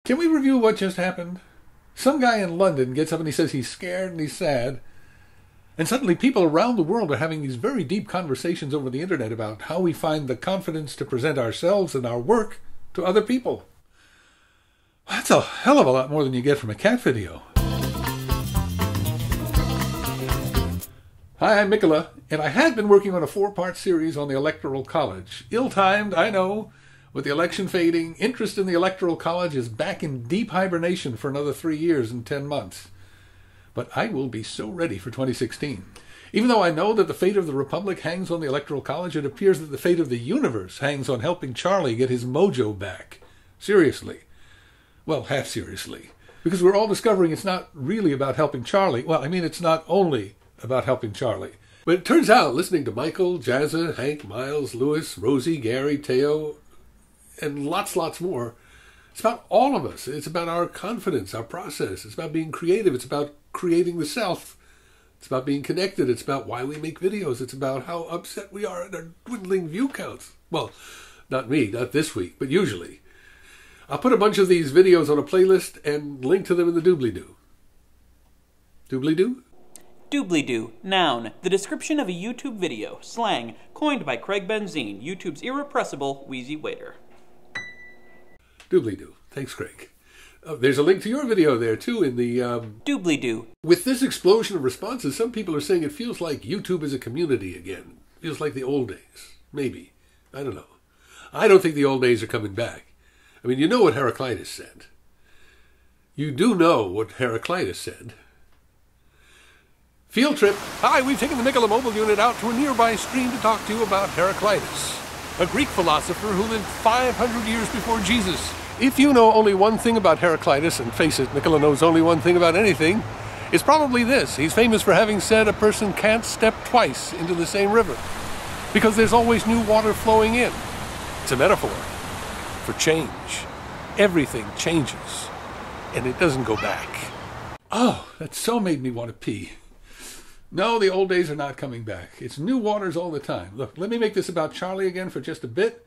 Can we review what just happened? Some guy in London gets up and he says he's scared and he's sad. And suddenly people around the world are having these very deep conversations over the internet about how we find the confidence to present ourselves and our work to other people. That's a hell of a lot more than you get from a cat video. Hi, I'm Mikola, and I had been working on a 4-part series on the Electoral College. Ill-timed, I know. With the election fading, interest in the Electoral College is back in deep hibernation for another 3 years and 10 months. But I will be so ready for 2016. Even though I know that the fate of the Republic hangs on the Electoral College, it appears that the fate of the universe hangs on helping Charlie get his mojo back. Seriously. Well, half seriously. Because we're all discovering it's not really about helping Charlie. Well, I mean, it's not only about helping Charlie. But it turns out, listening to Michael, Jazza, Hank, Miles, Louis, Rosie, Gary, Teo, and lots more, it's about all of us. It's about our confidence, our process. It's about being creative. It's about creating the self. It's about being connected. It's about why we make videos. It's about how upset we are at our dwindling view counts. Well, not me, not this week, but usually. I'll put a bunch of these videos on a playlist and link to them in the doobly-doo. Doobly-doo? Doobly-doo, noun, the description of a YouTube video, slang, coined by Craig Benzine, YouTube's irrepressible WheezyWaiter. Doobly-doo. Thanks, Craig. There's a link to your video there, too, in the... Doobly-doo. With this explosion of responses, some people are saying it feels like YouTube is a community again. It feels like the old days. Maybe. I don't know. I don't think the old days are coming back. I mean, you know what Heraclitus said. You do know what Heraclitus said. Field trip. Hi, we've taken the Mikola mobile unit out to a nearby stream to talk to you about Heraclitus, a Greek philosopher who lived 500 years before Jesus. If you know only one thing about Heraclitus, and face it, Mikola knows only one thing about anything, it's probably this. He's famous for having said a person can't step twice into the same river, because there's always new water flowing in. It's a metaphor for change. Everything changes, and it doesn't go back. Oh, that so made me want to pee. No, the old days are not coming back. It's new waters all the time. Look, let me make this about Charlie again for just a bit.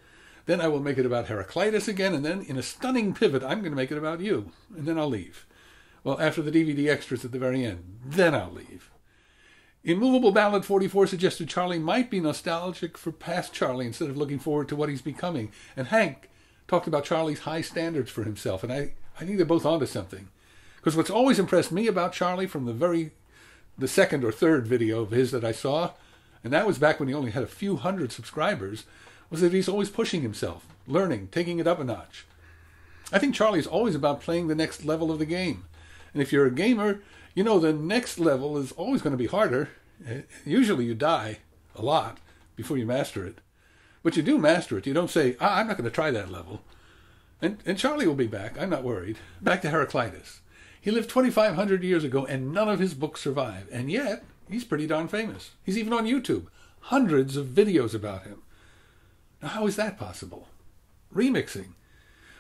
Then I will make it about Heraclitus again, and then in a stunning pivot, I'm going to make it about you. And then I'll leave. Well, after the DVD extras at the very end. Then I'll leave. Immovable Ballad 44 suggested Charlie might be nostalgic for past Charlie instead of looking forward to what he's becoming. And Hank talked about Charlie's high standards for himself. And I think they're both onto something. Because what's always impressed me about Charlie from the second or third video of his that I saw, and that was back when he only had a few hundred subscribers, was that he's always pushing himself, learning, taking it up a notch. I think Charlie's always about playing the next level of the game. And if you're a gamer, you know the next level is always going to be harder. Usually you die a lot before you master it. But you do master it. You don't say, I'm not going to try that level. And Charlie will be back. I'm not worried. Back to Heraclitus. He lived 2,500 years ago, and none of his books survive. And yet, he's pretty darn famous. He's even on YouTube. Hundreds of videos about him. Now, how is that possible? Remixing.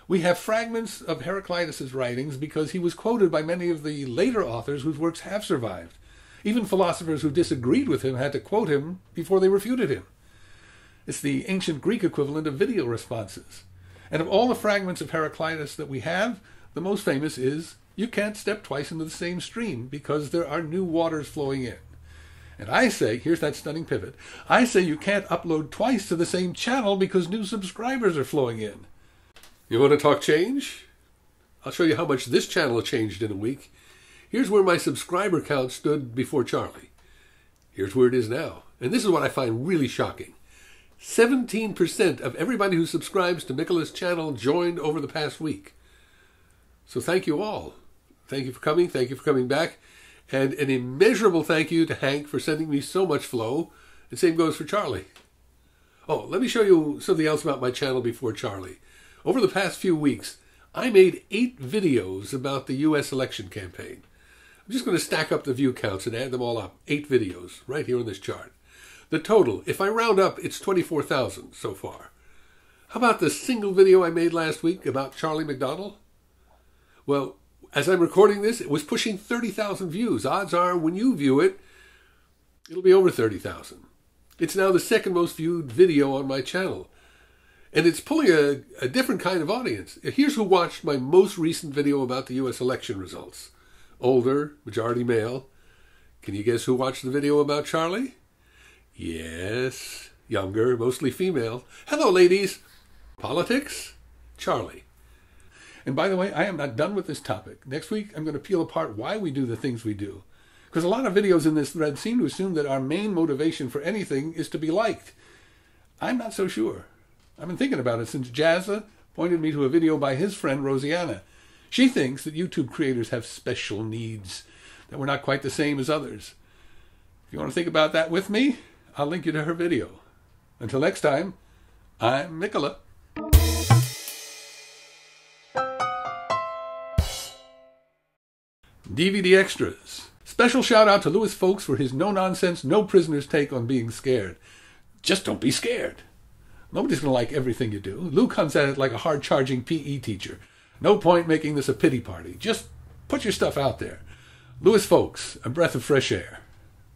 We have fragments of Heraclitus' writings because he was quoted by many of the later authors whose works have survived. Even philosophers who disagreed with him had to quote him before they refuted him. It's the ancient Greek equivalent of video responses. And of all the fragments of Heraclitus that we have, the most famous is, you can't step twice into the same stream because there are new waters flowing in. And I say, here's that stunning pivot, I say you can't upload twice to the same channel because new subscribers are flowing in. You want to talk change? I'll show you how much this channel changed in a week. Here's where my subscriber count stood before Charlie. Here's where it is now. And this is what I find really shocking. 17% of everybody who subscribes to Mikola's channel joined over the past week. So thank you all. Thank you for coming. Thank you for coming back. And an immeasurable thank you to Hank for sending me so much flow. And same goes for Charlie. Oh, let me show you something else about my channel before Charlie. Over the past few weeks, I made 8 videos about the U.S. election campaign. I'm just going to stack up the view counts and add them all up. 8 videos, right here on this chart. The total, if I round up, it's 24,000 so far. How about the single video I made last week about Charlie McDonnell? Well, as I'm recording this, it was pushing 30,000 views. Odds are, when you view it, it'll be over 30,000. It's now the second most viewed video on my channel. And it's pulling a different kind of audience. Here's who watched my most recent video about the U.S. election results. Older, majority male. Can you guess who watched the video about Charlie? Yes, younger, mostly female. Hello, ladies. Politics? Charlie. And by the way, I am not done with this topic. Next week, I'm going to peel apart why we do the things we do. Because a lot of videos in this thread seem to assume that our main motivation for anything is to be liked. I'm not so sure. I've been thinking about it since Jazza pointed me to a video by his friend Rosianna. She thinks that YouTube creators have special needs, that we're not quite the same as others. If you want to think about that with me, I'll link you to her video. Until next time, I'm Mikola. DVD Extras. Special shout out to Louis Folks for his no-nonsense, no-prisoners take on being scared. Just don't be scared. Nobody's going to like everything you do. Lou comes at it like a hard-charging PE teacher. No point making this a pity party. Just put your stuff out there. Louis Folks, a breath of fresh air.